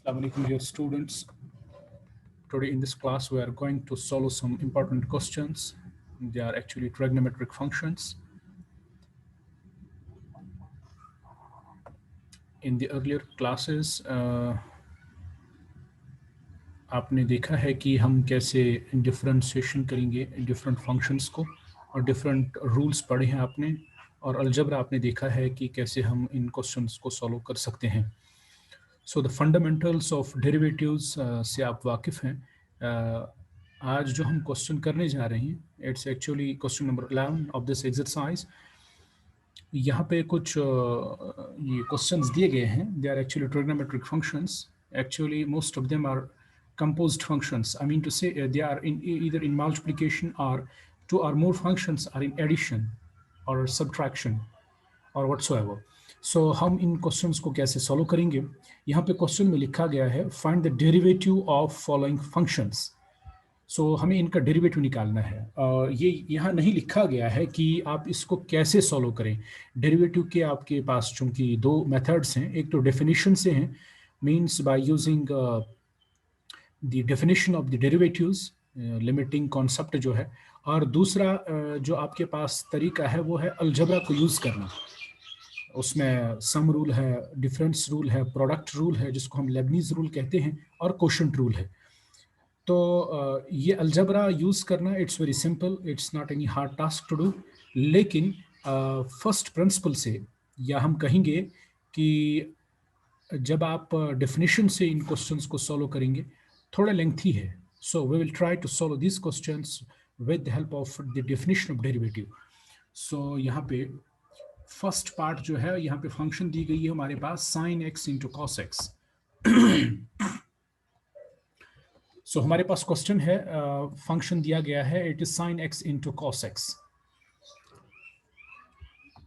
Assalamu alaikum, dear students. Today in this class we are going to solve some important questions. They are actually trigonometric functions. In the earlier classes आपने देखा है कि हम कैसे differentiation करेंगे different functions को और different rules पढ़े हैं आपने और अलजबरा आपने देखा है कि कैसे हम इन क्वेश्चंस को सॉल्व कर सकते हैं. So the fundamentals of derivatives से आप वाकिफ़ हैं. आज जो हम क्वेश्चन करने जा रहे हैं it's actually question number 11 of this exercise. यहाँ पे कुछ ये क्वेश्चंस दिए गए हैं. They are actually trigonometric functions. Actually most of them are composed functions. I mean to say they are either in multiplication or two or more functions are in addition or subtraction or whatsoever. So हम इन questions को कैसे solve करेंगे. यहाँ पे question में लिखा गया है find the derivative of following functions. So हमें इनका डेरिवेटिव निकालना है. ये यहाँ नहीं लिखा गया है कि आप इसको कैसे सॉल्व करें. डेरिवेटिव के आपके पास चूंकि दो मेथड्स हैं. एक तो डेफिनेशन से हैं, means by using the definition of the derivatives, limiting concept जो है, और दूसरा जो आपके पास तरीका है वो है अलजबरा को यूज़ करना. उसमें सम रूल है, डिफरेंस रूल है, प्रोडक्ट रूल है जिसको हम लेबनीज रूल कहते हैं, और कोशेंट रूल है. तो ये अलजबरा यूज़ करना it's very simple, it's not any hard task to do. लेकिन फर्स्ट प्रिंसिपल से, या हम कहेंगे कि जब आप डेफिनेशन से इन क्वेश्चंस को सॉल्व करेंगे थोड़ा लेंथी है. So we will try to solve this questions with the help of the definition of derivative. So यहाँ पे फर्स्ट पार्ट जो है, यहाँ पे फंक्शन दी गई है हमारे पास sin x into cos x. So हमारे पास क्वेश्चन है, फंक्शन दिया गया है, it is sin x into cos X.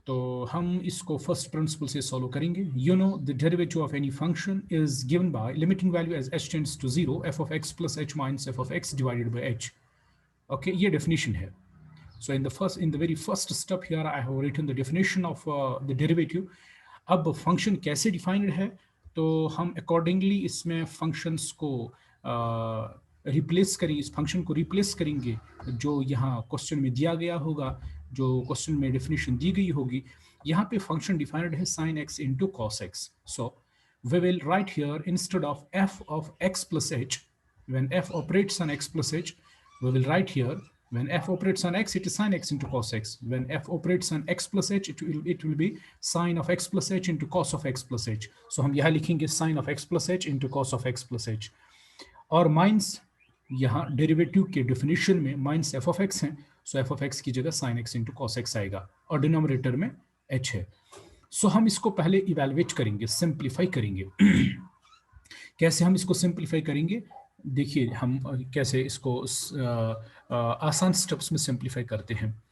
तो हम इसको फर्स्ट प्रिंसिपल से सॉल्व करेंगे. You know the derivative of any function is given by limiting value as h tends to 0 f of x plus h minus f of x divided by h. Okay, ये definition है. So in the very first step here I have written the definition of the derivative. अब function कैसे defined है, तो हम accordingly इसमें functions को replace करें, इस फंक्शन को रिप्लेस करेंगे जो यहाँ क्वेश्चन में दिया गया होगा, जो क्वेश्चन में डेफिनेशन दी गई होगी. यहाँ पे फंक्शन डिफाइंड है sin x into cos x. So we will write here instead of f of x plus h, when f operates on x plus h, we will write here when f operates on x, it is sin x into cos x. When f operates on x plus h, it will be sin of x plus h into cos of x plus h. So हम यहाँ लिखेंगे sin of x plus h into cos of x plus h. और minus यहाँ derivative के definition में minus f of x है, सो f of x की जगह sin x into cos x आएगा, और डिनोमिनेटर में h है. सो हम इसको पहले इवेलुएट करेंगे, सिंप्लीफाई करेंगे. कैसे हम इसको सिंप्लीफाई करेंगे, देखिए हम कैसे इसको आसान स्टेप्स में सिंप्लीफाई करते हैं.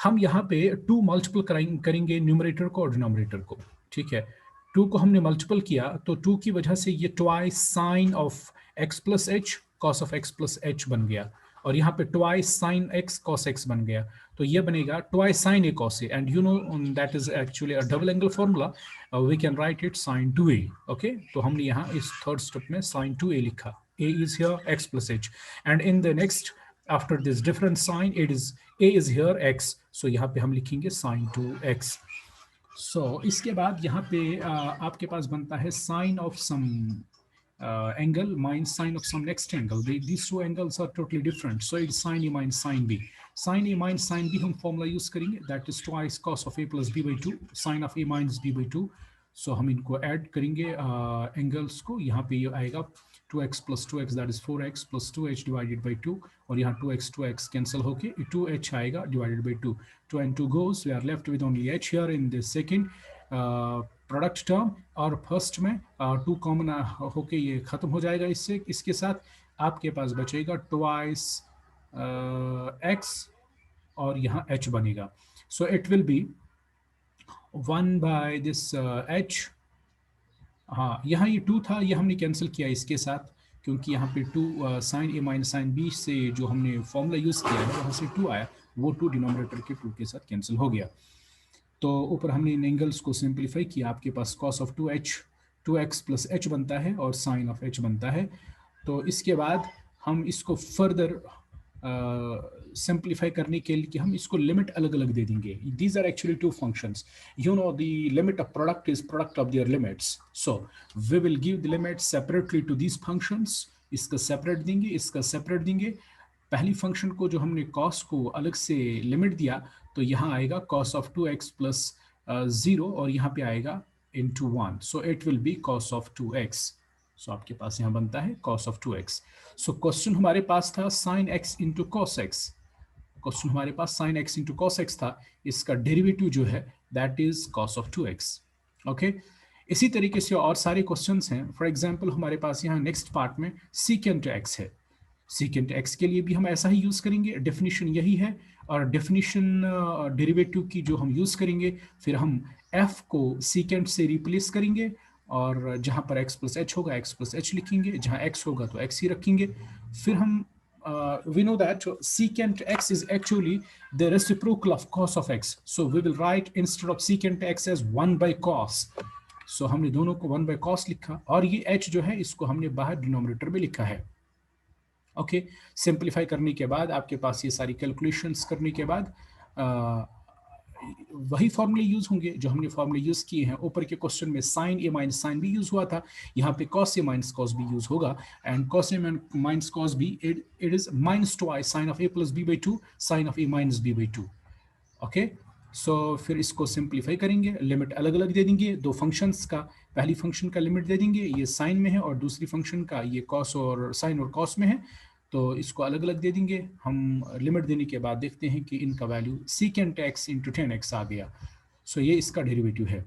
हम यहाँ पे 2 मल्टीपल करेंगे न्यूमरेटर को और डिनोमिनेटर को. ठीक है, 2 को हमने मल्टीपल किया तो 2 की वजह से ये twice sine of x plus h cos of x plus h बन गया, और यहाँ पे twice sine x cos x बन गया. तो ये बनेगा twice sine a cos a, and you know that is actually a double angle formula. We can write it sine 2a. Okay, तो हमने यहाँ इस थर्ड स्टेप में साइन 2a लिखा. a is here x plus h, and in the next after this different sign it is a is here x, so यहाँ पे हम लिखेंगे sin 2x. so इसके बाद यहाँ पे आपके पास बनता है sin of some angle minus sin of some next angle. These two angles are totally different, so it's sin a minus sin b. Sin a minus sin b हम formula use करेंगे, that is twice cos of a plus b by 2 sin of a minus b by 2. so हम इनको add करेंगे angles को. यहाँ पे ये आएगा 2x plus 2x, that is 4x plus 2h divided by 2, और यहाँ 2x cancel होके 2h आएगा divided by 2. 2 and 2 goes, we are left with only h here in the second product term, और फर्स्ट में 2 कॉमन होके ये खत्म हो जाएगा. इससे इसके साथ आपके पास बचेगा twice x, और यहाँ h बनेगा. so it will be 1 by this h. हाँ, यहाँ ये 2 था, ये हमने कैंसिल किया इसके साथ, क्योंकि यहाँ पे 2 sign A minus sine B से जो हमने फॉर्मूला यूज़ किया है वहाँ से 2 आया, वो 2 डिनोमिनेटर के 2 के साथ कैंसिल हो गया. तो ऊपर हमने इन एंगल्स को सिंप्लीफाई किया. आपके पास cos of 2h 2x plus h बनता है और साइन ऑफ h बनता है। तो इसके बाद हम इसको फर्दर सिंप्लीफाई करने के लिए हम इसको लिमिट अलग अलग दे देंगे। These are actually two functions, you know the limit of product is product of their limits, so we will give the limit separately to these functions. इसका सेपरेट देंगे, इसका सेपरेट देंगे। पहली फंक्शन को जो हमने कॉस को अलग से लिमिट दिया तो यहाँ आएगा कॉस ऑफ 2x प्लस 0 और यहाँ पे आएगा into 1, so it will be cos of 2x। so आपके पास यहाँ बनता है cos of 2x। so question हमारे पास था sin x into cos x, question हमारे पास sin x into cos x था, इसका डेरिवेटिव जो है that is cos of 2x। Okay, इसी तरीके से और सारे क्वेश्चंस हैं। फॉर एग्जांपल हमारे पास यहाँ नेक्स्ट पार्ट में secant x है, secant x के लिए भी हम ऐसा ही यूज करेंगे, डेफिनेशन यही है। और डेफिनेशन डेरिवेटिव की जो हम यूज करेंगे, फिर हम f को secant से रिप्लेस करेंगे और जहां पर x प्लस एच होगा x प्लस एच लिखेंगे, जहां x होगा तो x ही रखेंगे। फिर हम we know that secant x is actually the reciprocal of cos of x, so we will write instead of secant x as 1 by cos। so हमने दोनों को 1 by cos लिखा और ये h जो है इसको हमने बाहर डिनोमिनेटर में लिखा है। ओके, सिंप्लीफाई करने के बाद आपके पास ये सारी कैलकुलेशंस करने के बाद वही फॉर्मूले यूज होंगे जो हमने फॉर्मूले यूज किए हैं। ऊपर के क्वेश्चन में sine A minus sine B use हुआ था, यहाँ पे cos A minus cos B use होगा। And cos A minus cos B it is minus twice sine of A plus B by 2 sine of A minus B by 2। Okay, so फिर इसको simplify करेंगे, limit अलग अलग दे देंगे दो functions का। पहली फंक्शन का लिमिट दे देंगे, ये साइन में है, और दूसरी फंक्शन का ये कॉस और साइन और कॉस में है, तो इसको अलग अलग दे देंगे। हम लिमिट देने के बाद देखते हैं कि इनका value secant x into 10x आ गया। सो ये इसका डेरिवेटिव है।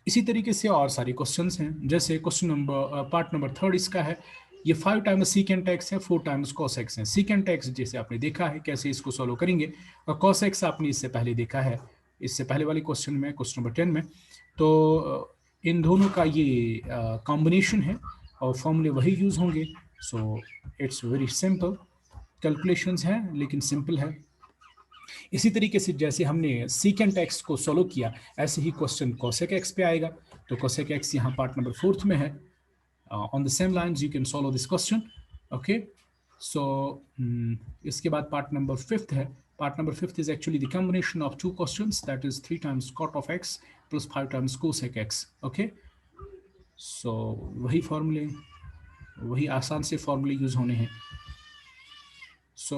इसी तरीके से और सारे क्वेश्चंस हैं, जैसे क्वेश्चन नंबर पार्ट नंबर 3 इसका है। ये 5 टाइम्स secant x है, 4 टाइम्स cos x है। secant x जैसे आपने देखा है कैसे इसको सॉल्व करेंगे, और cos x आपने इससे पहले देखा है, इससे पहले वाले क्वेश्चन में, क्वेश्चन नंबर 10 में। तो इन दोनों का ये कॉम्बिनेशन है और फॉर्मूले वही यूज होंगे। So it's very simple, calculations है लेकिन सिंपल है। इसी तरीके से जैसे हमने secant x को सॉल्व किया, ऐसे ही क्वेश्चन cosec x पे आएगा। तो cosec x यहाँ पार्ट नंबर 4 में है। On the same lines you can solve this question. Okay, so इसके बाद पार्ट नंबर 5 है। Part number 5 is actually the combination of two questions, that is 3 times cot of x plus 5 times cosec x। Okay, सो वही फॉर्मूले, वही आसान से फॉर्मूले use होने हैं। So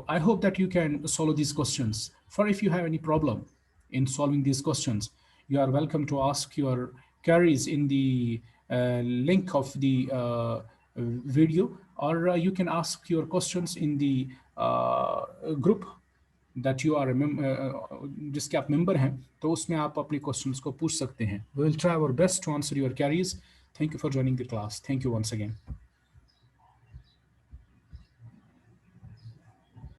I hope that you can solve these questions. For if you have any problem in solving these questions, you are welcome to ask your queries in the link of the video, or you can ask your questions in the group that you are जिसके आप member हैं, तो उसमें आप अपने questions को पूछ सकते हैं। We will try our best to answer your queries. Thank you for joining the class. Thank you once again.